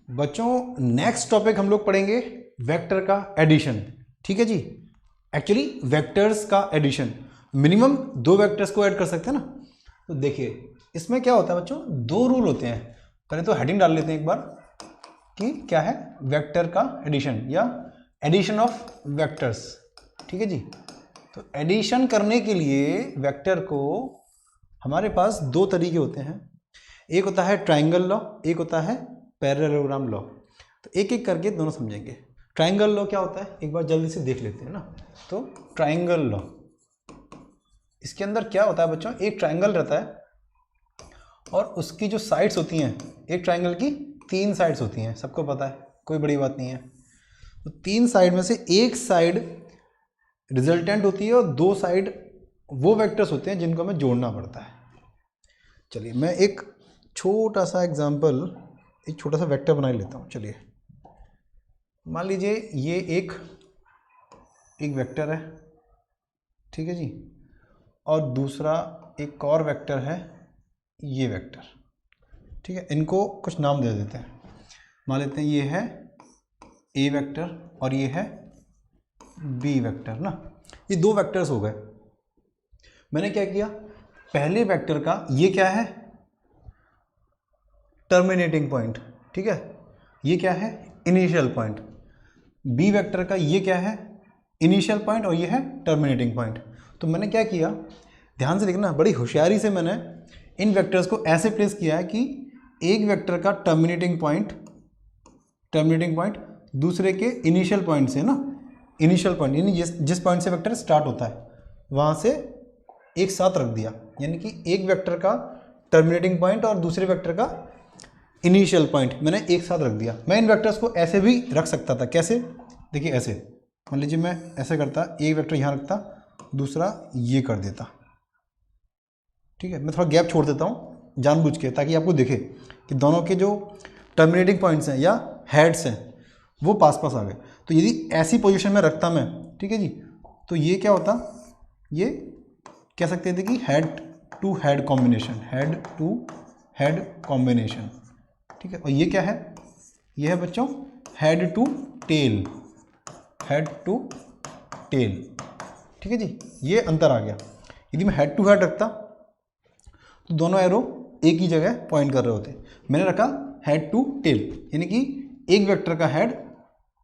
बच्चों next topic हम लोग पढ़ेंगे वेक्टर का एडिशन। ठीक है जी। एक्चुअली वेक्टर्स का एडिशन, मिनिमम 2 वेक्टर्स को ऐड कर सकते हैं ना। तो देखिए इसमें क्या होता है बच्चों, 2 रूल होते हैं। पहले तो हेडिंग डाल लेते हैं एक बार कि क्या है वेक्टर का एडिशन या एडिशन ऑफ वेक्टर्स। ठीक है जी। तो एडिशन करने के लिए वेक्टर को हमारे पास 2 तरीके होते हैं। एक होता है ट्राइंगल लॉ, एक होता है पैरेललोग्राम लॉ। तो एक एक करके दोनों समझेंगे। ट्राइंगल लॉ क्या होता है एक बार जल्दी से देख लेते हैं ना। तो ट्राइंगल लॉ, इसके अंदर क्या होता है बच्चों, एक ट्राइंगल रहता है और उसकी जो साइड्स होती हैं, एक ट्राइंगल की 3 साइड्स होती हैं, सबको पता है, कोई बड़ी बात नहीं है। तो 3 साइड में से एक साइड रिजल्टेंट होती है और 2 साइड वो वेक्टर्स होते हैं जिनको हमें जोड़ना पड़ता है। चलिए मैं एक छोटा सा एग्जांपल, एक छोटा सा वेक्टर बना लेता हूँ। चलिए मान लीजिए ये एक वेक्टर है, ठीक है जी, और दूसरा एक और वेक्टर है, ये वेक्टर। ठीक है, इनको कुछ नाम दे देते हैं। मान लेते हैं ये है ए वेक्टर और ये है बी वेक्टर ना। ये 2 वेक्टर्स हो गए। मैंने क्या किया, पहले वेक्टर का ये क्या है, टर्मिनेटिंग पॉइंट। ठीक है, ये क्या है, इनिशियल पॉइंट। बी वेक्टर का ये क्या है, इनिशियल पॉइंट और ये है टर्मिनेटिंग पॉइंट। तो मैंने क्या किया, ध्यान से देखना, बड़ी होशियारी से मैंने इन वेक्टर्स को ऐसे प्लेस किया है कि एक वेक्टर का टर्मिनेटिंग पॉइंट दूसरे के इनिशियल पॉइंट से ना, इनिशियल पॉइंट यानी जिस पॉइंट से वेक्टर स्टार्ट होता है वहाँ से एक साथ रख दिया। यानी कि एक वेक्टर का टर्मिनेटिंग पॉइंट और दूसरे वेक्टर का इनिशियल पॉइंट मैंने एक साथ रख दिया। मैं इन वेक्टर्स को ऐसे भी रख सकता था। कैसे, देखिए ऐसे, मान लीजिए मैं ऐसे करता, एक वेक्टर यहाँ रखता, दूसरा ये कर देता। ठीक है, मैं थोड़ा गैप छोड़ देता हूँ जानबूझ के, ताकि आपको दिखे कि दोनों के जो टर्मिनेटिंग पॉइंट्स हैं या हेड्स हैं वो पास पास आ गए। तो यदि ऐसी पोजीशन में रखता मैं, ठीक है जी, तो ये क्या होता, ये कह सकते थे कि head to head combination, head to head combination. ठीक है, और ये क्या है, ये है बच्चों head to tail, head to tail. ठीक है जी, ये अंतर आ गया। यदि मैं हेड टू हेड रखता तो दोनों एरो एक ही जगह पॉइंट कर रहे होते। मैंने रखा हेड टू टेल, यानी कि एक वेक्टर का हेड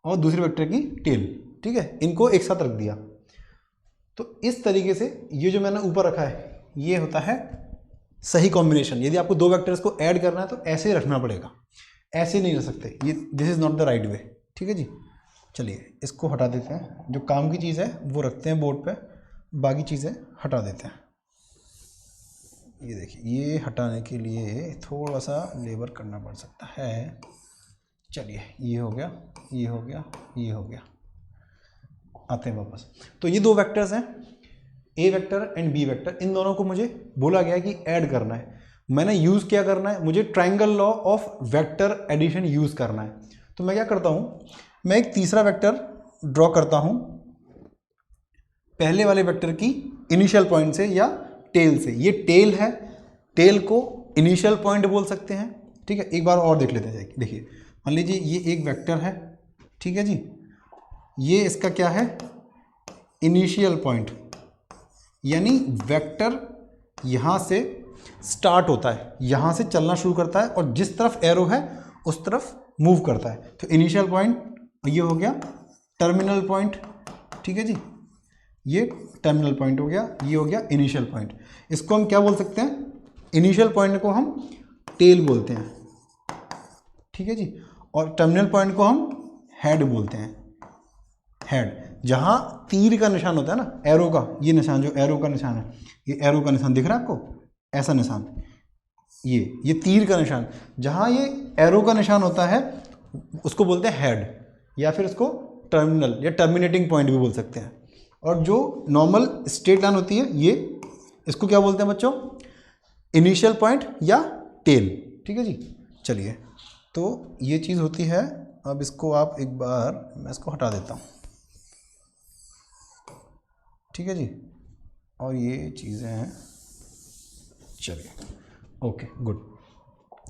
और दूसरे वेक्टर की टेल। ठीक है, इनको एक साथ रख दिया। तो इस तरीके से ये जो मैंने ऊपर रखा है ये होता है सही कॉम्बिनेशन। यदि आपको 2 वेक्टर्स को ऐड करना है तो ऐसे ही रखना पड़ेगा, ऐसे नहीं रख सकते, ये this is not the right way. ठीक है जी, चलिए इसको हटा देते हैं, जो काम की चीज़ है वो रखते हैं बोर्ड पे, बाकी चीज़ें हटा देते हैं। ये देखिए, ये हटाने के लिए थोड़ा सा लेबर करना पड़ सकता है। चलिए ये हो गया, ये हो गया, ये हो गया। आते हैं वापस। तो ये 2 वेक्टर्स हैं, ए वेक्टर एंड बी वेक्टर। इन दोनों को मुझे बोला गया कि ऐड करना है। मैंने यूज़ क्या करना है, मुझे triangle law of vector addition use करना है। तो मैं क्या करता हूँ, मैं एक तीसरा वेक्टर ड्रॉ करता हूँ पहले वाले वेक्टर की इनिशियल पॉइंट से या टेल से। ये टेल है, टेल को इनिशियल पॉइंट बोल सकते हैं। ठीक है, एक बार और देख लेते हैं। देखिए मान लीजिए ये एक वेक्टर है, ठीक है जी, ये इसका क्या है, इनिशियल पॉइंट, यानी वेक्टर यहाँ से स्टार्ट होता है, यहाँ से चलना शुरू करता है और जिस तरफ एरो है उस तरफ मूव करता है। तो इनिशियल पॉइंट ये हो गया टर्मिनल पॉइंट। ठीक है जी, ये टर्मिनल पॉइंट हो गया, ये हो गया इनिशियल पॉइंट। इसको हम क्या बोल सकते हैं, इनिशियल पॉइंट को हम टेल बोलते हैं। ठीक है जी, और टर्मिनल पॉइंट को हम हेड बोलते हैं, हेड। जहाँ तीर का निशान होता है ना, एरो का, ये निशान जो एरो का निशान है, ये एरो का निशान दिख रहा है आपको, ऐसा निशान, ये तीर का निशान, जहाँ ये एरो का निशान होता है उसको बोलते हैं हेड, या फिर उसको टर्मिनल या टर्मिनेटिंग पॉइंट भी बोल सकते हैं। और जो नॉर्मल स्ट्रेट लाइन होती है ये, इसको क्या बोलते हैं बच्चों, इनिशियल पॉइंट या टेल। ठीक है जी, चलिए तो ये चीज़ होती है। अब इसको आप एक बार, मैं इसको हटा देता हूँ। ठीक है जी, और ये चीज़ें हैं, चलिए ओके गुड।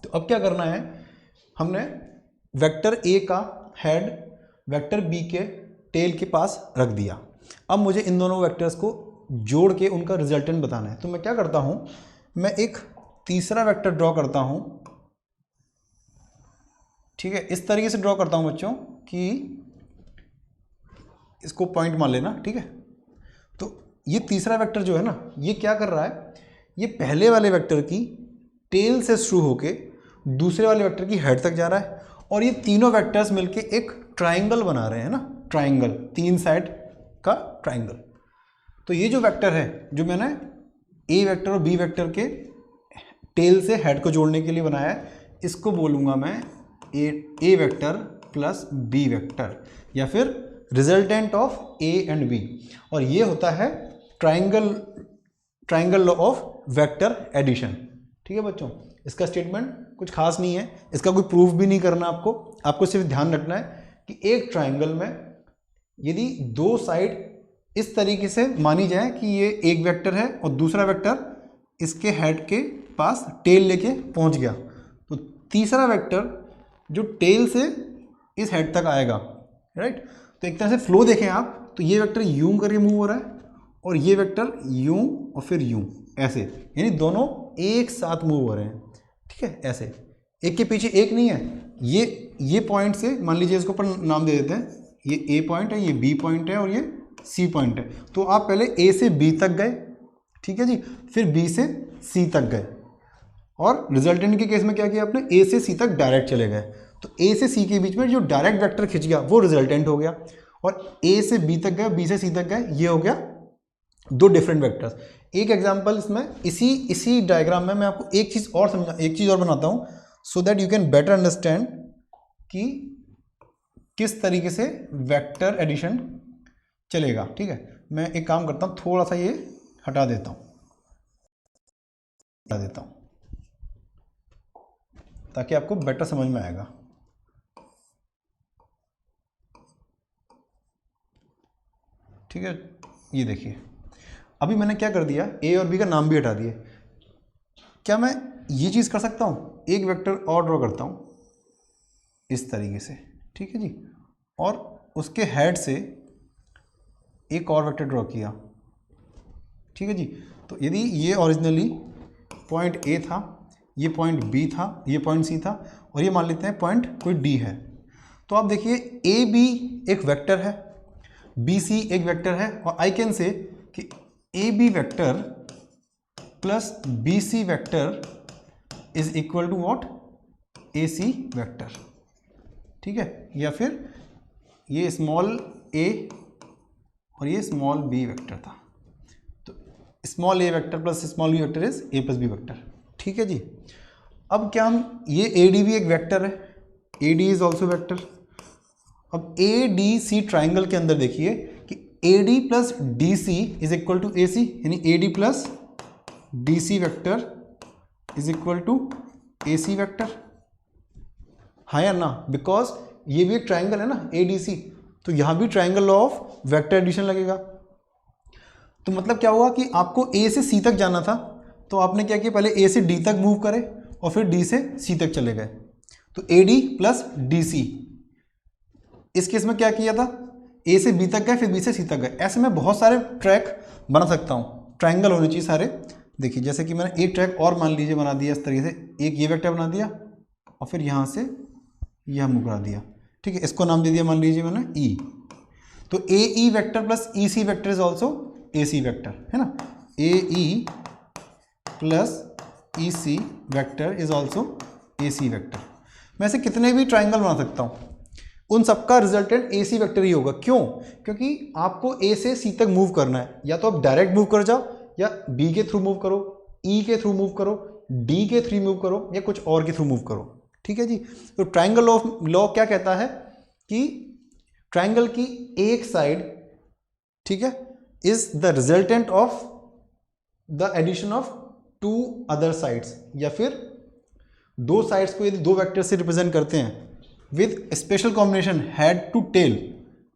तो अब क्या करना है, हमने वेक्टर ए का हेड वेक्टर बी के टेल के पास रख दिया। अब मुझे इन दोनों वेक्टर्स को जोड़ के उनका रिजल्टेंट बताना है। तो मैं क्या करता हूं, मैं एक तीसरा वेक्टर ड्रॉ करता हूं, ठीक है, इस तरीके से ड्रॉ करता हूं बच्चों कि इसको पॉइंट मान लेना, ठीक है। तो ये तीसरा वेक्टर जो है ना, ये क्या कर रहा है, ये पहले वाले वेक्टर की टेल से शुरू होके दूसरे वाले वेक्टर की हेड तक जा रहा है, और ये तीनों वेक्टर्स मिलके एक ट्राइंगल बना रहे हैं ना, ट्राइंगल, 3 साइड का ट्राइंगल। तो ये जो वेक्टर है जो मैंने ए वेक्टर और बी वेक्टर के टेल से हेड को जोड़ने के लिए बनाया है, इसको बोलूँगा मैं A vector plus B vector, या फिर resultant of A and B. और ये होता है triangle law of vector addition. ठीक है बच्चों, इसका स्टेटमेंट कुछ खास नहीं है, इसका कोई प्रूफ भी नहीं करना आपको सिर्फ ध्यान रखना है कि एक ट्राइंगल में यदि दो साइड इस तरीके से मानी जाए कि ये एक वेक्टर है और दूसरा वेक्टर इसके हेड के पास टेल लेके पहुंच गया, तो तीसरा वेक्टर जो टेल से इस हेड तक आएगा, राइट। तो एक तरह से फ्लो देखें आप, तो ये वेक्टर यूं करके मूव हो रहा है और ये वेक्टर यूं और फिर यूं, ऐसे, यानी दोनों एक साथ मूव हो रहे हैं, ठीक है, ऐसे, एक के पीछे एक नहीं है। ये पॉइंट से मान लीजिए, इसको पर नाम दे देते हैं, ये ए पॉइंट है, ये बी पॉइंट है और ये सी पॉइंट है। तो आप पहले ए से बी तक गए, ठीक है जी, फिर बी से सी तक गए, और रिजल्टेंट के केस में क्या किया आपने, ए से सी तक डायरेक्ट चले गए। तो ए से सी के बीच में जो डायरेक्ट वेक्टर खिंच गया वो रिजल्टेंट हो गया, और ए से बी तक गए, बी से सी तक गए, ये हो गया दो डिफरेंट वेक्टर्स। एक एग्जांपल इसमें इसी डायग्राम में मैं आपको एक चीज़ और बनाता हूँ, so that you can better understand कि किस तरीके से वेक्टर एडिशन चलेगा। ठीक है, मैं एक काम करता हूँ, थोड़ा सा ये हटा देता हूँ ताकि आपको बेटर समझ में आएगा। ठीक है, ये देखिए, अभी मैंने क्या कर दिया, ए और बी का नाम भी हटा दिए। क्या मैं ये चीज़ कर सकता हूँ, एक वेक्टर और ड्रॉ करता हूँ इस तरीके से, ठीक है जी, और उसके हेड से एक और वेक्टर ड्रॉ किया, ठीक है जी। तो यदि ये ओरिजिनली पॉइंट ए था, ये पॉइंट बी था, ये पॉइंट सी था, और ये मान लेते हैं पॉइंट कोई डी है, तो आप देखिए ए बी एक वेक्टर है, बी सी एक वेक्टर है, और आई कैन से कि A B vector plus B C vector is equal to what, A C vector, ठीक है। या फिर ये स्मॉल ए और ये स्मॉल बी वेक्टर था, तो small A vector plus small B vector is A plus B vector, ठीक है जी। अब क्या हम, ये ए डी भी एक वेक्टर है, A D is also vector. अब ए डी सी ट्राइंगल के अंदर देखिए कि A D plus D C is equal to A C, यानी A D plus D C vector is equal to A C vector, हाँ या ना, because ये भी एक ट्राइंगल है ना ए डी सी, तो यहां भी triangle law of vector addition लगेगा। तो मतलब क्या हुआ कि आपको ए से सी तक जाना था, तो आपने क्या किया, पहले ए से डी तक मूव करे और फिर डी से सी तक चले गए, तो A D plus D C. इस केस में क्या किया था, ए से बी तक गए फिर बी से सी तक गए। ऐसे मैं बहुत सारे ट्रैक बना सकता हूँ, ट्राइंगल होने चाहिए सारे। देखिए जैसे कि मैंने एक ट्रैक और मान लीजिए बना दिया इस तरीके से, एक ये वेक्टर बना दिया और फिर यहाँ से यह मूव करा दिया, ठीक है, इसको नाम दे दिया मान लीजिए मैंने ई। तो A E vector plus E C vector is also A C vector, है ना, A E plus E C vector is also A C vector. मैं ऐसे कितने भी ट्राइंगल बना सकता हूँ, उन सबका रिजल्टेंट ए सी वेक्टर ही होगा। क्यों? क्योंकि आपको ए से सी तक मूव करना है, या तो आप डायरेक्ट मूव कर जाओ, या बी के थ्रू मूव करो, ई के थ्रू मूव करो, डी के थ्रू मूव करो, या कुछ और के थ्रू मूव करो, ठीक है जी। तो ट्राइंगल लॉ क्या कहता है कि ट्राइंगल की एक साइड, ठीक है, is the resultant of the addition of two other sides, या फिर दो साइड्स को यदि दो वेक्टर से रिप्रेजेंट करते हैं with special combination head to tail,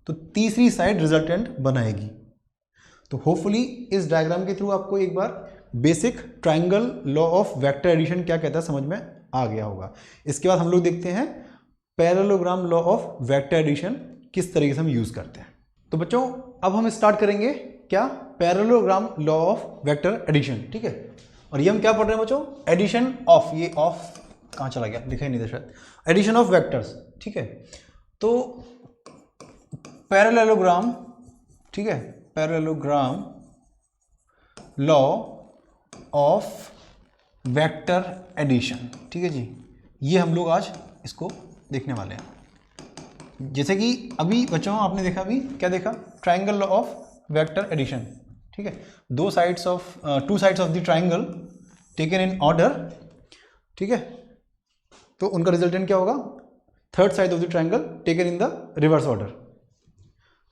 तो तीसरी साइड रिजल्टेंट बनाएगी। तो होपफुली इस डायग्राम के थ्रू आपको एक बार basic triangle law of vector addition क्या कहता है समझ में आ गया होगा। इसके बाद हम लोग देखते हैं parallelogram law of vector addition किस तरीके से हम यूज करते हैं। तो बच्चों अब हम स्टार्ट करेंगे क्या, parallelogram law of vector addition, ठीक है। और ये हम क्या पढ़ रहे हैं बच्चों, एडिशन ऑफ, ये ऑफ कहाँ चला गया, दिखाई नहीं दे शायद, एडिशन ऑफ वेक्टर्स, ठीक है। तो पैरेललोग्राम, ठीक है, parallelogram law of vector addition, ठीक है जी, ये हम लोग आज इसको देखने वाले हैं। जैसे कि अभी बच्चों आपने देखा, अभी क्या देखा, triangle law of vector addition, ठीक है। Two sides of the triangle taken in order, ठीक है, तो उनका रिजल्टेंट क्या होगा, third side of the triangle taken in the reverse order.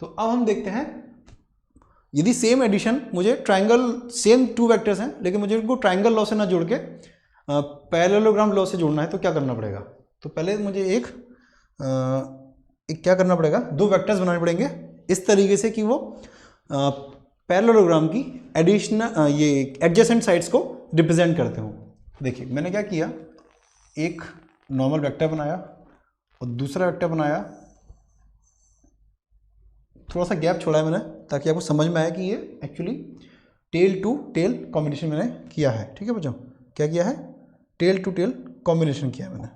तो अब हम देखते हैं, यदि सेम एडिशन, मुझे ट्राइंगल सेम टू वेक्टर्स हैं लेकिन मुझे उनको ट्राइंगल लॉ से ना जोड़ के पैरेललोग्राम लॉ से जोड़ना है, तो क्या करना पड़ेगा। तो पहले मुझे एक क्या करना पड़ेगा, दो वेक्टर्स बनाने पड़ेंगे इस तरीके से कि वो पैरेललोग्राम की एडिशनल ये एडजेसेंट साइड्स को रिप्रेजेंट करते हो। देखिए मैंने क्या किया, एक नॉर्मल वेक्टर बनाया और दूसरा वेक्टर बनाया, थोड़ा सा गैप छोड़ा है मैंने ताकि आपको समझ में आए कि ये actually tail to tail combination मैंने किया है, ठीक है बच्चों, क्या किया है, टेल टू टेल कॉम्बिनेशन किया है मैंने।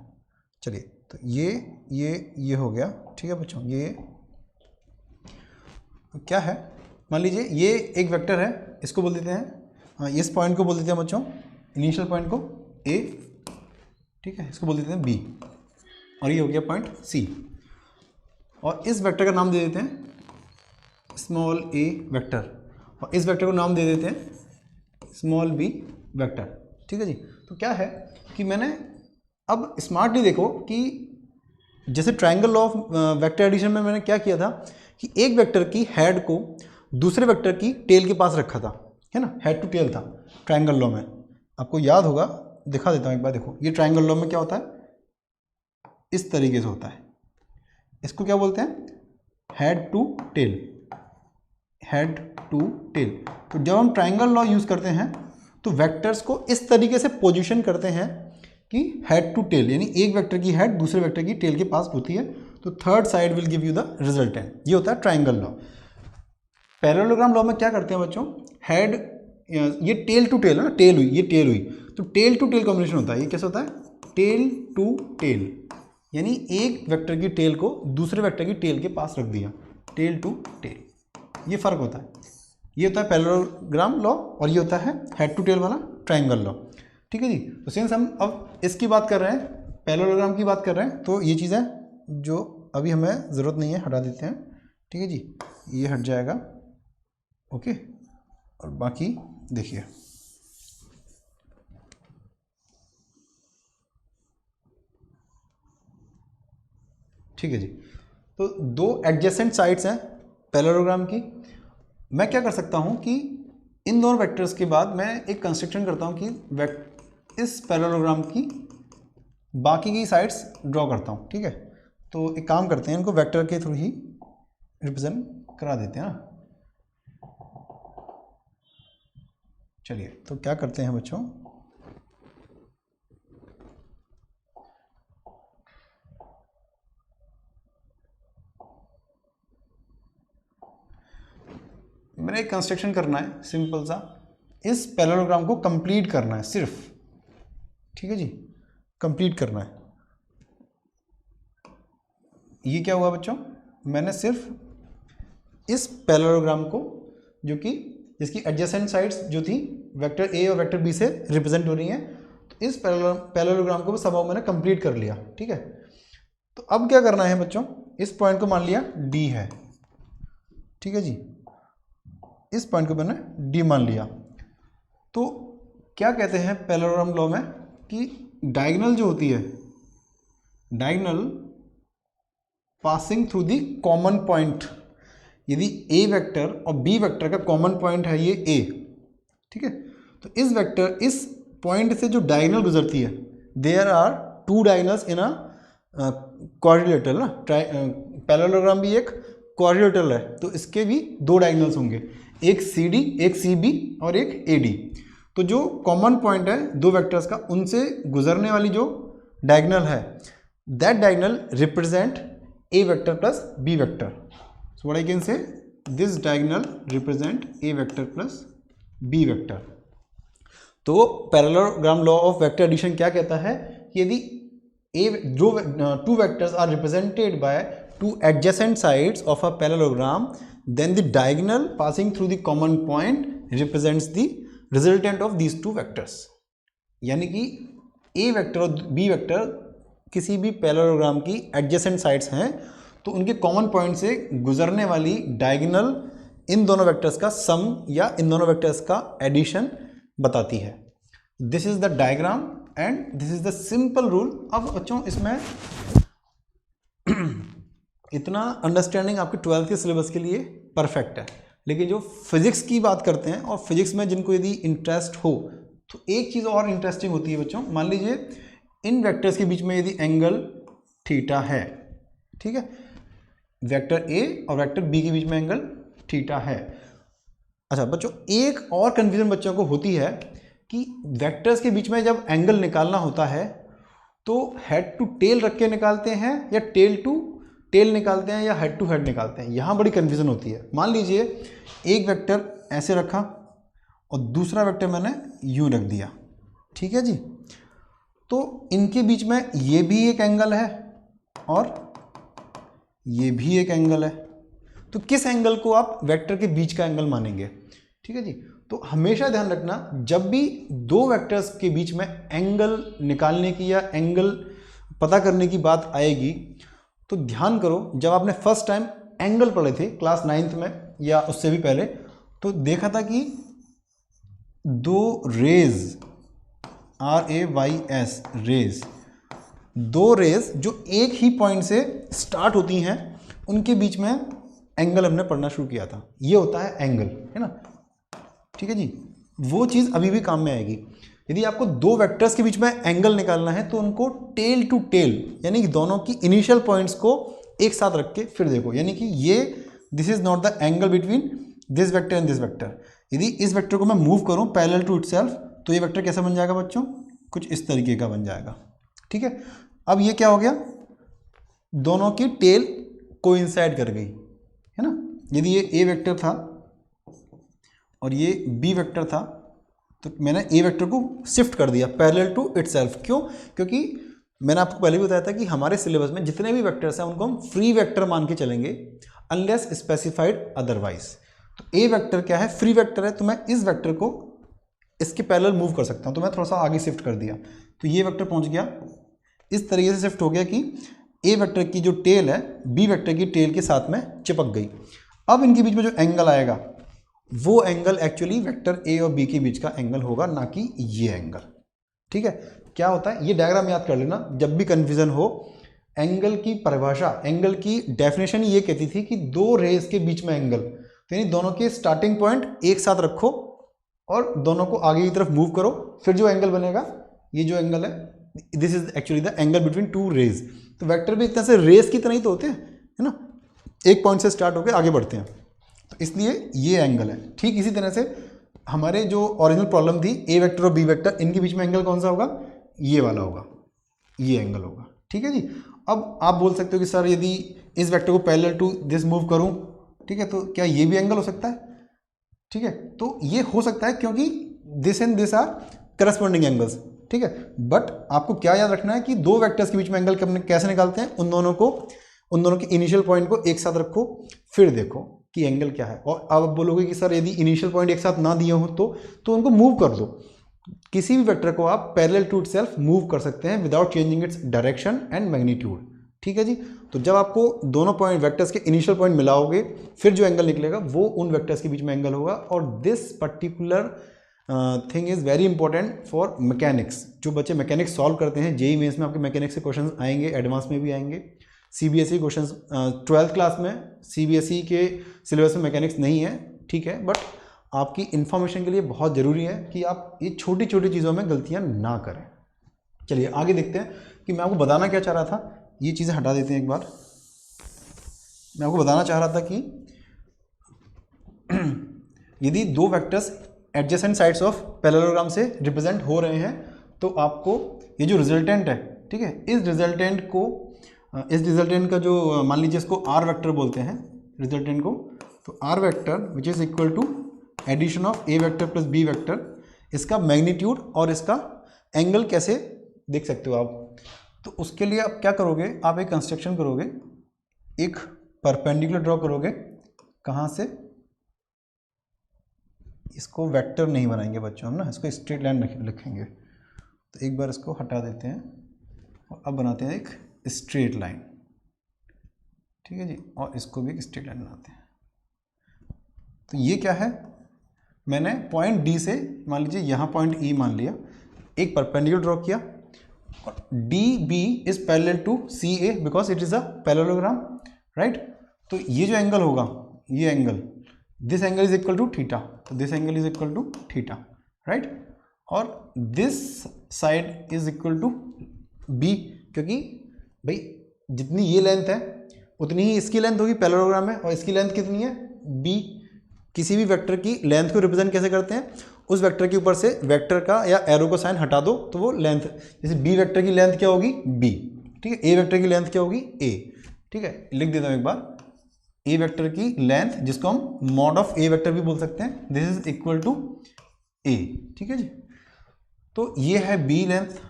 चलिए तो ये हो गया, ठीक है बच्चों। ये क्या है, मान लीजिए ये एक वेक्टर है, इसको बोल देते हैं, इस पॉइंट को बोल देते हैं बच्चों, इनिशियल पॉइंट को ए, ठीक है, इसको बोल देते हैं बी, और ये हो गया पॉइंट सी। और इस वेक्टर का नाम दे देते हैं स्मॉल ए वेक्टर, और इस वेक्टर को नाम दे देते हैं स्मॉल बी वेक्टर, ठीक है जी। तो क्या है कि मैंने अब स्मार्टली देखो कि जैसे triangle law of vector addition में मैंने क्या किया था कि एक वेक्टर की हेड को दूसरे वेक्टर की टेल के पास रखा था, है ना, हेड टू टेल था ट्राइंगल लॉ में, आपको याद होगा, दिखा देता हूँ एक बार, देखो ये ट्राइंगल लॉ में क्या होता है, इस तरीके से होता है, इसको क्या बोलते हैं, head to tail, head to tail. तो जब हम ट्राइंगल लॉ यूज करते हैं तो वेक्टर्स को इस तरीके से पोजीशन करते हैं कि हेड टू टेल, यानी एक वेक्टर की हेड दूसरे वेक्टर की टेल के पास होती है, तो third side will give you the resultant, ये होता है ट्राइंगल लॉ। पैरेललोग्राम लॉ में क्या करते हैं बच्चों, हेड, ये टेल टू टेल है ना, टेल हुई, ये टेल हुई, तो टेल टू टेल कॉम्बिनेशन होता है, ये कैसे होता है, टेल टू टेल, यानी एक वेक्टर की टेल को दूसरे वेक्टर की टेल के पास रख दिया, टेल टू टेल, ये फर्क होता है। ये होता है पैरेललोग्राम लॉ और ये होता है हेड टू टेल वाला ट्राइंगल लॉ, ठीक है जी। तो सिंस हम अब इसकी बात कर रहे हैं, पैरेललोग्राम की बात कर रहे हैं, तो ये चीज़ें जो अभी हमें ज़रूरत नहीं है हटा देते हैं, ठीक है जी, ये हट जाएगा, ओके। और बाकी देखिए, ठीक है जी। तो दो एडजेसेंट साइड्स हैं पैरेललोग्राम की, मैं क्या कर सकता हूं कि इन दोनों वेक्टर्स के बाद मैं एक कंस्ट्रक्शन करता हूं कि इस पैरेललोग्राम की बाकी की साइड्स ड्रॉ करता हूं, ठीक है। तो एक काम करते हैं, इनको वेक्टर के थ्रू ही रिप्रेजेंट करा देते हैं ना। चलिए तो क्या करते हैं बच्चों, मैंने एक कंस्ट्रक्शन करना है सिंपल सा, इस पैरेललोग्राम को कंप्लीट करना है सिर्फ, ठीक है जी, कंप्लीट करना है। ये क्या हुआ बच्चों, मैंने सिर्फ इस पैरेललोग्राम को, जो कि जिसकी एडजेसेंट साइड्स जो थी वेक्टर ए और वेक्टर बी से रिप्रेजेंट हो रही हैं, तो इस पैरेललोग्राम को समहाउ मैंने कंप्लीट कर लिया, ठीक है। तो अब क्या करना है बच्चों, इस पॉइंट को मान लिया डी है, ठीक है जी, इस पॉइंट को मैंने डी मान लिया। तो क्या कहते हैं पैरेललोग्राम लॉ में कि डायगोनल जो होती है, diagonal passing through the common point, यदि ए वेक्टर और बी वेक्टर का कॉमन पॉइंट है ये ए, ठीक है, तो इस वेक्टर, इस पॉइंट से जो डायगोनल गुजरती है, there are two diagonals in a quadrilateral ना, पैरेललोग्राम भी एक क्वाड्रिलेटरल है, तो इसके भी दो डायगोनल्स होंगे, एक सी डी, एक सी बी और एक ए डी। तो जो कॉमन पॉइंट है दो वेक्टर्स का, उनसे गुजरने वाली जो डायगोनल है that diagonal represent A vector plus B vector. So what I can say, this diagonal represent A vector plus B vector. तो parallelogram law of vector addition क्या कहता है कि यदि जो two vectors are represented by two adjacent sides of a parallelogram, then the diagonal passing through the common point represents the resultant of these two vectors. यानी कि a vector और b vector किसी भी पैरेललोग्राम की adjacent sides हैं तो उनके common point से गुजरने वाली डायगोनल इन दोनों वेक्टर्स का सम या इन दोनों वेक्टर्स का एडिशन बताती है. This is the diagram and this is the simple rule. अब बच्चों इसमें इतना अंडरस्टैंडिंग आपके 12th के सिलेबस के लिए परफेक्ट है, लेकिन जो फिजिक्स की बात करते हैं और फिजिक्स में जिनको यदि इंटरेस्ट हो तो एक चीज़ और इंटरेस्टिंग होती है बच्चों. मान लीजिए इन वेक्टर्स के बीच में यदि एंगल थीटा है, ठीक है, वेक्टर ए और वेक्टर बी के बीच में एंगल थीटा है. अच्छा बच्चों, एक और कन्फ्यूजन बच्चों को होती है कि वेक्टर्स के बीच में जब एंगल निकालना होता है तो हेड टू टेल रख के निकालते हैं या टेल टू टेल निकालते हैं या हेड टू हेड निकालते हैं. यहाँ बड़ी कन्फ्यूजन होती है. मान लीजिए एक वेक्टर ऐसे रखा और दूसरा वेक्टर मैंने यूँ रख दिया, ठीक है जी. तो इनके बीच में ये भी एक एंगल है और ये भी एक एंगल है. तो किस एंगल को आप वेक्टर के बीच का एंगल मानेंगे? ठीक है जी. तो हमेशा ध्यान रखना, जब भी दो वेक्टर्स के बीच में एंगल निकालने की या एंगल पता करने की बात आएगी तो ध्यान करो, जब आपने फर्स्ट टाइम एंगल पढ़े थे क्लास 9th में या उससे भी पहले, तो देखा था कि दो रेज RAYS रेज, दो रेज जो एक ही पॉइंट से स्टार्ट होती हैं उनके बीच में एंगल हमने पढ़ना शुरू किया था. ये होता है एंगल, है ना. ठीक है जी. वो चीज़ अभी भी काम में आएगी. यदि आपको दो वेक्टर्स के बीच में एंगल निकालना है तो उनको टेल टू टेल यानी कि दोनों की इनिशियल पॉइंट्स को एक साथ रख के फिर देखो. यानी कि ये this is not the angle between this vector and this vector. यदि इस वेक्टर को मैं मूव करूं पैरेलल टू इटसेल्फ तो ये वेक्टर कैसा बन जाएगा बच्चों? कुछ इस तरीके का बन जाएगा. ठीक है. अब ये क्या हो गया? दोनों की टेल कोइंसाइड कर गई, है ना. यदि ये ए वेक्टर था और ये बी वेक्टर था तो मैंने ए वेक्टर को शिफ्ट कर दिया पैरेलल टू इटसेल्फ. क्यों? क्योंकि मैंने आपको पहले भी बताया था कि हमारे सिलेबस में जितने भी वेक्टर्स हैं उनको हम फ्री वेक्टर मान के चलेंगे अनलेस स्पेसिफाइड अदरवाइज. तो ए वेक्टर क्या है? फ्री वेक्टर है. तो मैं इस वेक्टर को इसके पैरेलल मूव कर सकता हूं. तो मैं थोड़ा सा आगे शिफ्ट कर दिया तो ये वेक्टर पहुंच गया इस तरीके से शिफ्ट हो गया कि ए वेक्टर की जो टेल है बी वेक्टर की टेल के साथ में चिपक गई. अब इनके बीच में जो एंगल आएगा वो एंगल एक्चुअली वेक्टर ए और बी के बीच का एंगल होगा, ना कि ये एंगल. ठीक है. क्या होता है ये डायग्राम याद कर लेना जब भी कन्फ्यूजन हो. एंगल की परिभाषा, एंगल की डेफिनेशन ये कहती थी कि दो रेज के बीच में एंगल, तो यानी दोनों के स्टार्टिंग पॉइंट एक साथ रखो और दोनों को आगे की तरफ मूव करो, फिर जो एंगल बनेगा, ये जो एंगल है, this is actually the angle between two rays. तो वेक्टर भी इतना से रेज की तरह ही तो होते हैं, है ना. एक पॉइंट से स्टार्ट होकर आगे बढ़ते हैं, तो इसलिए ये एंगल है. ठीक इसी तरह से हमारे जो ओरिजिनल प्रॉब्लम थी ए वेक्टर और बी वेक्टर, इनके बीच में एंगल कौन सा होगा? ये वाला होगा, ये एंगल होगा. ठीक है जी. अब आप बोल सकते हो कि सर यदि इस वेक्टर को पैरेलल टू दिस मूव करूं, ठीक है, तो क्या ये भी एंगल हो सकता है? ठीक है. तो ये हो सकता है क्योंकि this and this are corresponding angles. ठीक है. बट आपको क्या याद रखना है कि दो वेक्टर्स के बीच में एंगल कैसे निकालते हैं? उन दोनों के इनिशियल पॉइंट को एक साथ रखो, फिर देखो कि एंगल क्या है. और अब आप बोलोगे कि सर यदि इनिशियल पॉइंट एक साथ ना दिए हो तो उनको मूव कर दो. किसी भी वेक्टर को आप पैरेलल टू इटसेल्फ मूव कर सकते हैं without changing its direction and magnitude. ठीक है जी. तो जब आपको दोनों पॉइंट वेक्टर्स के इनिशियल पॉइंट मिलाओगे फिर जो एंगल निकलेगा वो उन वेक्टर्स के बीच में एंगल होगा. और this particular thing is very important for mechanics. जो बच्चे मैकेनिक्स सॉल्व करते हैं, जेईई मेंस में आपके मैकेनिक्स के क्वेश्चन आएंगे, एडवांस में भी आएंगे. सीबीएसई क्वेश्चन 12th क्लास में सीबीएसई के सिलेबस में मैकेनिक्स नहीं है, ठीक है, बट आपकी इन्फॉर्मेशन के लिए बहुत ज़रूरी है कि आप ये छोटी छोटी चीज़ों में गलतियां ना करें. चलिए आगे देखते हैं कि मैं आपको बताना क्या चाह रहा था. ये चीज़ें हटा देते हैं एक बार. मैं आपको बताना चाह रहा था कि यदि दो vectors adjacent sides of parallelogram से रिप्रेजेंट हो रहे हैं तो आपको ये जो रिजल्टेंट है ठीक है। इस रिजल्टेंट का जो मान लीजिए इसको आर वेक्टर बोलते हैं रिजल्टेंट को, तो R vector which is equal to addition of A vector plus B vector, इसका मैग्नीट्यूड और इसका एंगल कैसे देख सकते हो आप। तो उसके लिए आप क्या करोगे, आप एक कंस्ट्रक्शन करोगे, एक परपेंडिकुलर ड्रॉ करोगे। कहाँ से, इसको वेक्टर नहीं बनाएंगे बच्चों हम ना, इसको स्ट्रेट लाइन लिखेंगे। तो एक बार इसको हटा देते हैं और अब बनाते हैं एक स्ट्रेट लाइन, ठीक है जी, और इसको भी एक स्ट्रेट लाइन बनाते हैं। तो ये क्या है, मैंने पॉइंट डी से मान लीजिए यहाँ पॉइंट ई मान लिया, एक परपेंडिकुलर ड्रॉ किया, और D B is parallel to C A because it is a parallelogram, right. तो ये जो एंगल होगा, ये angle, this angle is equal to theta, तो this angle is equal to theta, right. और this side is equal to B, क्योंकि भाई जितनी ये लेंथ है उतनी ही इसकी लेंथ होगी, पैरेललोग्राम में, और इसकी लेंथ कितनी है, बी। किसी भी वेक्टर की लेंथ को रिप्रेजेंट कैसे करते हैं, उस वेक्टर के ऊपर से वेक्टर का या एरो का साइन हटा दो तो वो लेंथ, जैसे बी वेक्टर की लेंथ क्या होगी, बी, ठीक है। ए वेक्टर की लेंथ क्या होगी, ए, ठीक है। लिख देता हूँ एक बार, ए वेक्टर की लेंथ, जिसको हम मॉड ऑफ ए वेक्टर भी बोल सकते हैं, दिस इज इक्वल टू ए, ठीक है जी। तो ये है बी लेंथ।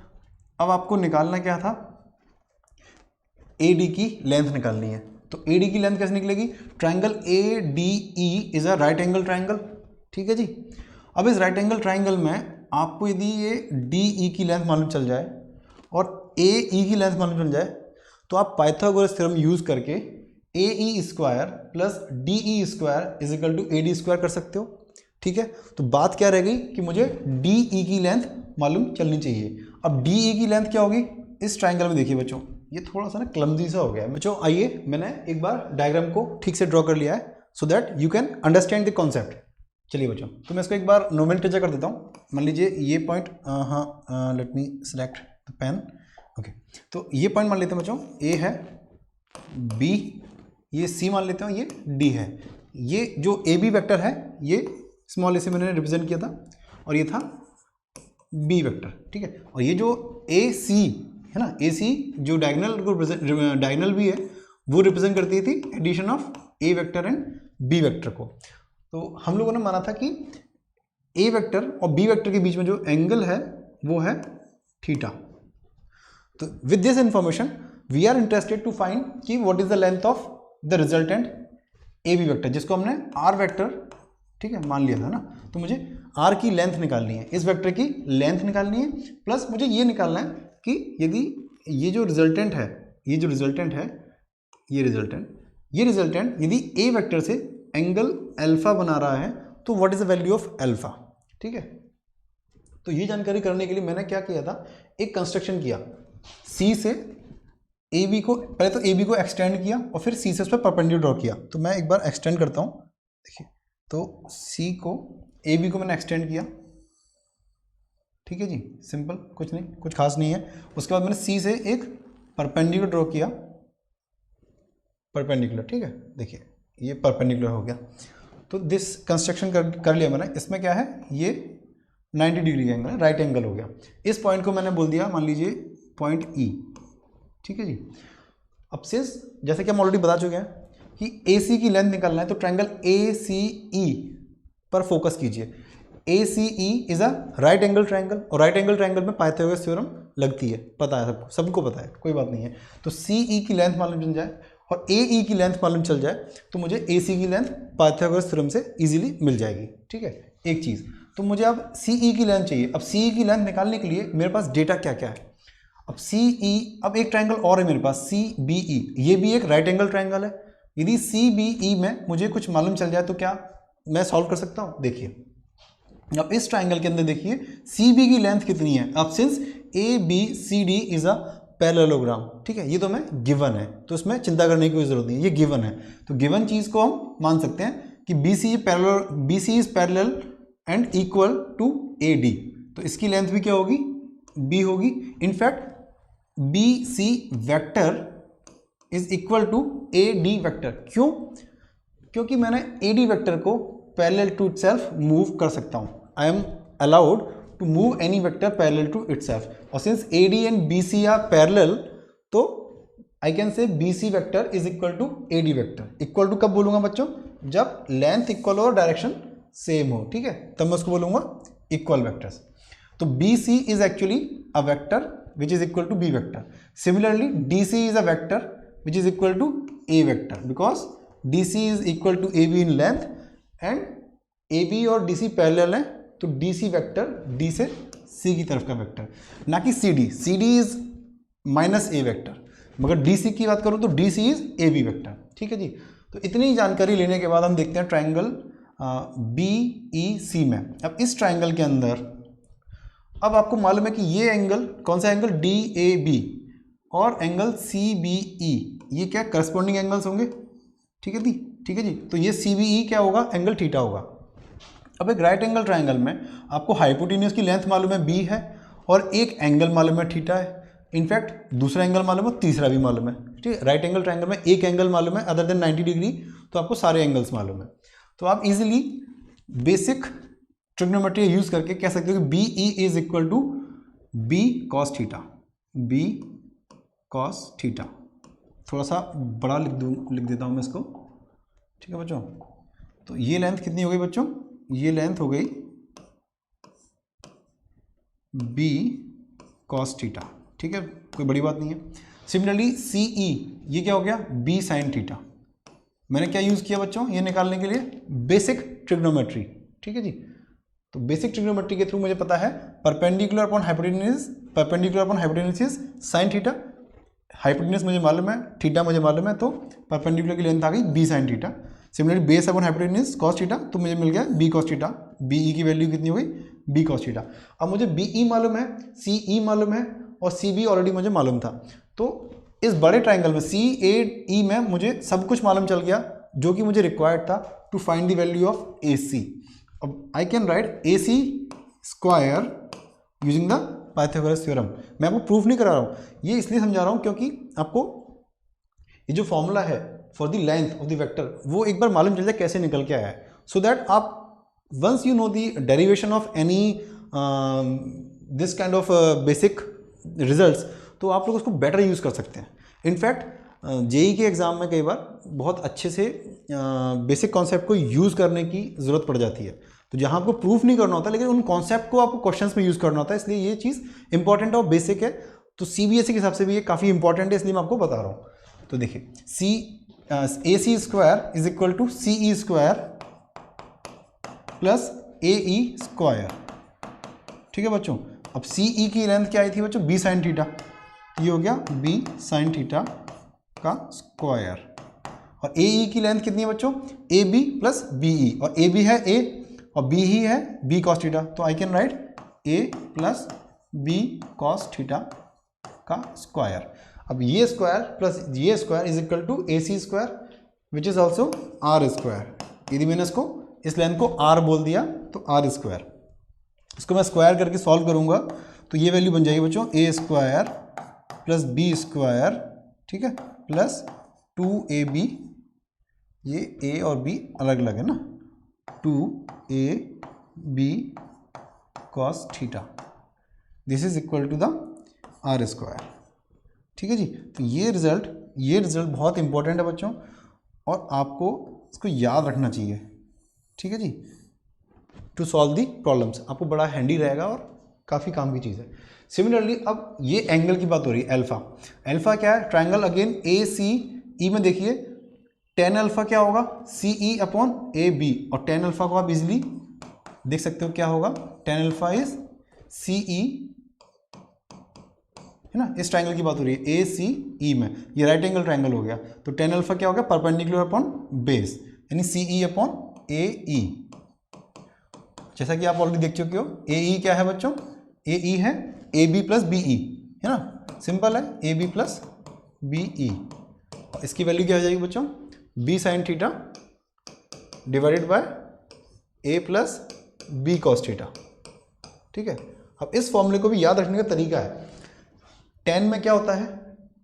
अब आपको निकालना क्या था, ए डी की लेंथ निकालनी है। तो ए डी की लेंथ कैसे निकलेगी, triangle A D E is a right angle triangle, ठीक है जी। अब इस राइट एंगल ट्राइंगल में आपको यदि ये डी ई की लेंथ मालूम चल जाए और ए ई की लेंथ मालूम चल जाए, तो आप पाइथागोरस थ्योरम यूज करके A E square plus D E square is equal to A D square कर सकते हो, ठीक है। तो बात क्या रह गई कि मुझे डी ई की लेंथ मालूम चलनी चाहिए। अब डी ई की लेंथ क्या होगी, इस ट्राइंगल में देखिए बच्चों, ये थोड़ा सा ना क्लमजी सा हो गया है बच्चों। आइए, मैंने एक बार डायग्राम को ठीक से ड्रॉ कर लिया है so that you can understand the concept. चलिए बच्चों, तो मैं इसको एक बार नोमेनक्लेचर कर देता हूँ। मान लीजिए ये पॉइंट, हाँ let me select the pen, okay. तो ये पॉइंट मान लेते हैं बच्चों, ए है, बी, ये सी मान लेते हैं, ये डी है। ये जो ए बी वेक्टर है ये स्मॉल ए से मैंने रिप्रेजेंट किया था, और ये था बी वेक्टर, ठीक है। और ये जो ए सी है ना, ए सी जो डायगोनल भी है वो रिप्रेजेंट करती थी addition of A vector and B vector को। तो हम लोगों ने माना था कि ए वेक्टर और बी वेक्टर के बीच में जो एंगल है वो है थीटा। तो with this information we are interested to find कि what is the length of the resultant A B vector, जिसको हमने आर वेक्टर, ठीक है, मान लिया था ना। तो मुझे आर की लेंथ निकालनी है, इस वेक्टर की लेंथ निकालनी है, प्लस मुझे ये निकालना है कि यदि ये जो रिजल्टेंट है, ये रिजल्टेंट यदि ए वेक्टर से एंगल अल्फा बना रहा है तो what is the value of alpha, ठीक है। तो ये जानकारी करने के लिए मैंने क्या किया था, एक कंस्ट्रक्शन किया, सी से ए बी को, पहले तो ए बी को एक्सटेंड किया और फिर सी से उस पर परपेंडिकुलर ड्रॉ किया। तो मैं एक बार एक्सटेंड करता हूँ, देखिए, तो सी को, ए बी को मैंने एक्सटेंड किया, ठीक है जी, सिंपल, कुछ नहीं, कुछ खास नहीं है। उसके बाद मैंने सी से एक परपेंडिकुलर ड्रॉ किया, परपेंडिकुलर, ठीक है, देखिए ये परपेंडिकुलर हो गया। तो दिस कंस्ट्रक्शन कर लिया मैंने। इसमें क्या है, ये 90 डिग्री का एंगल है, राइट एंगल हो गया। इस पॉइंट को मैंने बोल दिया, मान लीजिए पॉइंट ई, ठीक है जी। अब सिंस जैसे कि हम ऑलरेडी बता चुके हैं कि ए सी की लेंथ निकालना है, तो ट्राइंगल ए सी ई पर फोकस कीजिए। A C E is a right angle triangle, और राइट एंगल ट्राइंगल में पाइथागोरस थ्योरम लगती है, पता है सबको पता है, कोई बात नहीं है। तो सी ई की लेंथ मालूम चल जाए और ए ई की लेंथ मालूम चल जाए तो मुझे ए सी की लेंथ पाइथागोरस थ्योरम से इजीली मिल जाएगी, ठीक है। एक चीज़ तो मुझे अब सी ई की लेंथ चाहिए। अब सी ई की लेंथ निकालने के लिए मेरे पास डेटा क्या क्या है। अब सी ई, अब एक ट्राइंगल और है मेरे पास, सी बी ई, ये भी एक राइट एंगल ट्राइंगल है। यदि सी बी ई में मुझे कुछ मालूम चल जाए तो क्या मैं सॉल्व कर सकता हूँ। देखिए, अब इस ट्राइंगल के अंदर देखिए सी बी की लेंथ कितनी है। अब since A B C D is a parallelogram, ठीक है, ये तो मैं गिवन है, तो इसमें चिंता करने की कोई जरूरत नहीं है, ये गिवन है। तो गिवन चीज को हम मान सकते हैं कि B C is parallel and equal to A D. तो इसकी लेंथ भी क्या होगी, बी होगी। In fact B C vector is equal to A D vector. क्यों? क्योंकि मैंने ए डी वेक्टर को पैरेलल टू इटसेल्फ मूव कर सकता हूं। I am allowed to move any vector parallel to itself. और since A D and B C are parallel, तो I can say B C vector is equal to A D vector. Equal to कब बोलूंगा बच्चों? जब length equal हो और direction same हो, ठीक है, तब मैं उसको बोलूंगा इक्वल वेक्टर्स। तो B C is actually a vector which is equal to B vector. Similarly D C is a vector which is equal to A vector, because D C is equal to A B in length and A B और D C parallel है, तो D C vector D से सी की तरफ का vector, ना कि C D. C D is minus A vector, मगर डी सी की बात करूँ तो D C is A B vector, ठीक है जी। तो इतनी जानकारी लेने के बाद हम देखते हैं ट्राइंगल बी ई सी में। अब इस ट्राइंगल के अंदर अब आपको मालूम है कि ये एंगल कौन सा एंगल, डी ए बी, और एंगल सी बी ई, ये क्या करस्पॉन्डिंग एंगल्स होंगे, ठीक है जी, ठीक है जी। तो ये सी बी ई क्या होगा, एंगल थीटा होगा। अब एक राइट एंगल ट्राइंगल में आपको हाइपोटेन्यूज की लेंथ मालूम है बी है, और एक एंगल मालूम है थीटा है। इनफैक्ट दूसरा एंगल मालूम है, तीसरा भी मालूम है, ठीक है। राइट एंगल ट्राइंगल में एक एंगल मालूम है अदर देन 90 डिग्री, तो आपको सारे एंगल्स मालूम है। तो आप इजीली बेसिक ट्रिग्नोमेट्री यूज करके कह सकते हो कि B E is equal to B cos theta, B cos theta. थोड़ा सा बड़ा लिख देता हूँ मैं इसको, ठीक है बच्चों। तो ये लेंथ कितनी हो गई बच्चों, ये लेंथ हो गई बी कॉस थीटा, ठीक है, कोई बड़ी बात नहीं है। सिमिलरली सी ई, ये क्या हो गया, बी साइन थीटा। मैंने क्या यूज़ किया बच्चों ये निकालने के लिए, बेसिक ट्रिग्नोमेट्री, ठीक है जी। तो बेसिक ट्रिग्नोमेट्री के थ्रू मुझे पता है perpendicular upon hypotenuse, perpendicular upon hypotenuse is sine theta. Hypotenuse मुझे मालूम है, थीटा मुझे मालूम है, तो परपेंडिकुलर की लेंथ आ गई B sine theta. Similarly base upon hypotenuse cos theta, तो मुझे मिल गया B cos theta. B E की वैल्यू कितनी हो गई, बी कॉस थीटा। अब मुझे बी ई मालूम है, सी ई मालूम है, और सी बी ऑलरेडी मुझे मालूम था। तो इस बड़े ट्राइंगल में सी ए ई में मुझे सब कुछ मालूम चल गया जो कि मुझे रिक्वायर्ड था to find the value of A C. अब I can write A C square using the Pythagoras theorem. मैं आपको प्रूफ नहीं करा रहा हूँ, ये इसलिए समझा रहा हूँ क्योंकि आपको ये जो फॉर्मूला है for the length of the vector वो एक बार मालूम चल जाए कैसे निकल के आया है, सो दैट आप once you know the derivation of any this kind of basic results, तो आप लोग उसको बेटर यूज़ कर सकते हैं। इनफैक्ट जेई के एग्ज़ाम में कई बार बहुत अच्छे से बेसिक कॉन्सेप्ट को यूज़ करने की ज़रूरत पड़ जाती है। तो जहाँ आपको प्रूफ नहीं करना होता लेकिन उन कॉन्सेप्ट को आपको क्वेश्चंस में यूज़ करना होता है, इसलिए ये चीज़ इंपॉर्टेंट और बेसिक है। तो सीबीएसई के हिसाब से भी ये काफ़ी इंपॉर्टेंट है, इसलिए मैं आपको बता रहा हूँ। तो देखिए A C square is equal to C E square plus A E square, ठीक है बच्चों। अब सी ई की लेंथ क्या आई थी बच्चों, बी साइन थीटा, ये हो गया बी साइन थीटा का स्क्वायर। और ए ई की लेंथ कितनी है बच्चों, A B plus B E, और ए बी है ए और बी ही है बी कॉस थीटा, तो I can write a plus b cos theta का स्क्वायर। अब ये स्क्वायर प्लस ये square is equal to A C square which is also r square. यदि मैंने इसको इस लेंथ को आर बोल दिया तो आर स्क्वायर, इसको मैं स्क्वायर करके सॉल्व करूंगा तो ये वैल्यू बन जाएगी बच्चों ए स्क्वायर प्लस बी स्क्वायर, ठीक है, प्लस 2ab, ये a और b अलग अलग है ना, 2ab cos theta, this is equal to the r square, ठीक है जी। तो ये रिजल्ट बहुत इंपॉर्टेंट है बच्चों और आपको इसको याद रखना चाहिए, ठीक है जी, टू सॉल्व दी प्रॉब्लम्स। आपको बड़ा हैंडी रहेगा और काफ़ी काम की चीज़ है। सिमिलरली अब ये एंगल की बात हो रही है, अल्फा क्या है, ट्राइंगल अगेन ए सी ई में देखिए टेन अल्फा क्या होगा, सी ई अपॉन ए बी, और टेन अल्फा को आप इजिली देख सकते हो क्या होगा, टेन अल्फा इज सी ई, है ना। इस ट्राइंगल की बात हो रही है ए सी ई में, ये राइट एंगल ट्राइंगल हो गया, तो टेन अल्फा क्या हो गया, परपेंडिकुलर अपॉन बेस, यानी सी ई अपॉन ए ई। जैसा कि आप ऑलरेडी देख चुके हो, ए ई क्या है बच्चों, ए ई है a B plus B e, है ना, सिंपल है, a B plus B e. इसकी वैल्यू क्या हो जाएगी बच्चों, b sine theta divided by a plus b cos theta, ठीक है। अब इस फॉर्मूले को भी याद रखने का तरीका है, टेन में क्या होता है,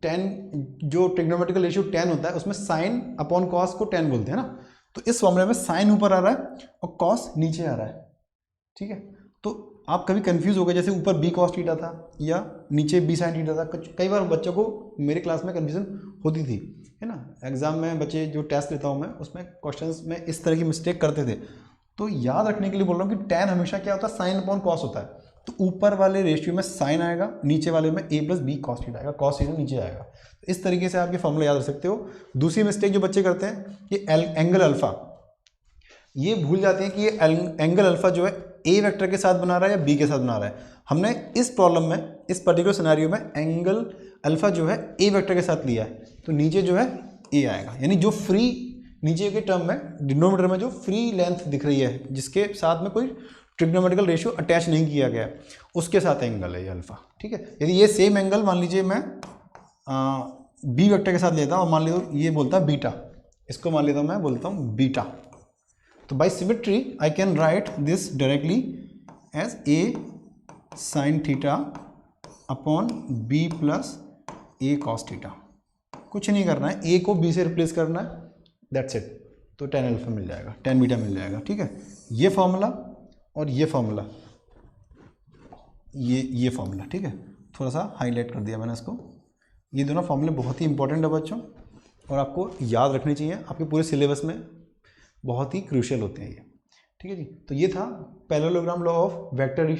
टेन जो ट्रिग्नोमेट्रिकल रेशियो टेन होता है उसमें साइन अपॉन कॉस को टेन बोलते हैं ना, तो इस फॉर्मूले में साइन ऊपर आ रहा है और कॉस नीचे आ रहा है, ठीक है। तो आप कभी कंफ्यूज हो गए, जैसे ऊपर बी कॉस थीटा था या नीचे बी साइन थीटा था, कई बार बच्चों को मेरे क्लास में कन्फ्यूजन होती थी, है ना। एग्जाम में बच्चे जो टेस्ट लेता हूँ मैं, उसमें क्वेश्चंस में इस तरह की मिस्टेक करते थे। तो याद रखने के लिए बोल रहा हूँ कि tan हमेशा क्या होता है, साइन अपॉन कॉस होता है। तो ऊपर वाले रेशियो में साइन आएगा, नीचे वाले में a plus b cos theta आएगा, कॉस थीटा नीचे आएगा। इस तरीके से आप ये फॉर्मूला याद रख सकते हो। दूसरी मिस्टेक जो बच्चे करते हैं, ये एंगल अल्फा, ये भूल जाते हैं कि ये एंगल अल्फा जो है ए वेक्टर के साथ बना रहा है या बी के साथ बना रहा है। हमने इस प्रॉब्लम में, इस पर्टिकुलर सिनेरियो में एंगल अल्फा जो है ए वेक्टर के साथ लिया है, तो नीचे जो है ए आएगा, यानी जो फ्री नीचे के टर्म में डिनोमिनेटर में जो फ्री लेंथ दिख रही है, जिसके साथ में कोई ट्रिग्नोमेट्रिकल रेशियो अटैच नहीं किया गया है, उसके साथ एंगल है ये अल्फा, ठीक है। यदि ये सेम एंगल मान लीजिए मैं बी वेक्टर के साथ लेता हूँ और मान लीजिए ये बोलता है बीटा, इसको मान लेता हूँ मैं बोलता हूँ बीटा, तो by symmetry I can write this directly as a sine theta upon b plus a cos theta. कुछ नहीं करना है, ए को बी से रिप्लेस करना है, दैट्स इट। तो tan अल्फा मिल जाएगा, tan बीटा मिल जाएगा, ठीक है। ये फॉर्मूला और ये फॉर्मूला, ये फॉर्मूला, ठीक है, थोड़ा सा हाईलाइट कर दिया मैंने इसको। ये दोनों फॉर्मूले बहुत ही इंपॉर्टेंट है बच्चों, और आपको याद रखने चाहिए, आपके पूरे सिलेबस में बहुत ही क्रूशियल होते हैं ये, ठीक है जी। तो ये था पैरेललोग्राम लॉ ऑफ वेक्टर